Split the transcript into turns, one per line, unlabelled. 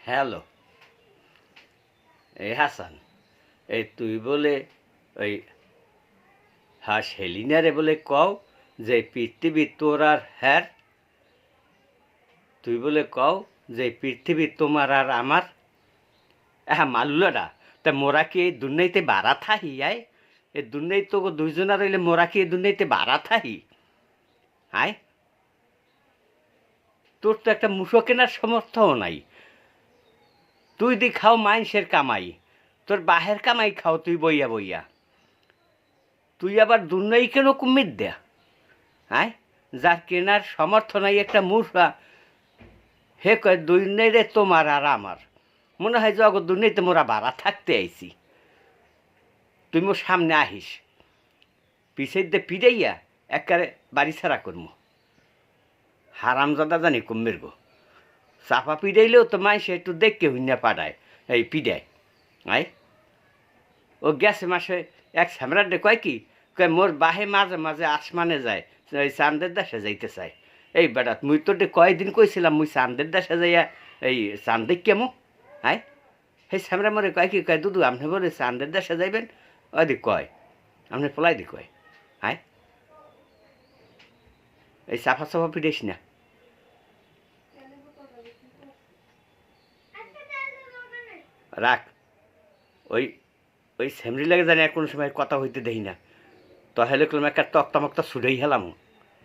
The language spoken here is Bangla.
হ্যালো, এই হাসান, এই তুই বলে ওই হেলিনারে বলে কও যে পৃথিবী তোর আর হ্যার, তুই বলে কও যে পৃথিবী তোমার আর আমার। হ্যাঁ মালুলাডা, তা মোরা কি এই দুর্নাইতে বাড়া থাহি আয়? এই দুর্নাই তো দুইজনা রইলে মোরা কি এই দুর্নাইতে বাড়া থাহি আয়? তোর তো একটা মুসো কেনার সামর্থ্যও নাই। তুই দি খাও মাইনসের কামাই, তোর বাহের কামাই খাও তুই বইয়া বইয়া। তুই আবার দুর্নাই কেন কুমির দেয়া? হ্যাঁ, যার কেনার সামর্থ্য নাই একটা মূর্খা, হে কয় দুর্নাই রে তোমার আর আমার। মনে হয় জগৎ দুর্নাইতে মোরা বাড়া থাকতে আইছি। তুই মোর সামনে আহিস, পিছের দিয়ে পিড়াইয়া একেবারে বাড়ি ছাড়া করমু। হারামজাদা জানি কুমির গো, চাপা পিড়াইলেও তো মাইসে একটু দেখকে হইনা পাঠায়, এই পিড়ায়। আয়, ও গেছে মাসে এক স্যামরাডে কয় কি, কয় মোর বাহে মাঝে মাঝে আসমানে যায়, ওই চান্দের দেশে যাইতে চায়। এই বেটা মুই তোর কয়দিন কইছিলাম মুই চান্দের দেশে যাইয়া এই চান্দের কেমন? আয়, সেই স্যামরা মরে কয় কি, কয় দুদু আপনি বলে চান্দের দেশে যাইবেন? ওদি কয়, আপনি পলাই দি কয়। আয়, এই চাফা চাফা পিটাইস না। রাখ, ওই ওই স্যামরি লাগে জানি আর কোনো সময় কথা হইতে দেই না, তাহলে কোনো একটা তক্তা মক্তা ছুটেই হেলাম।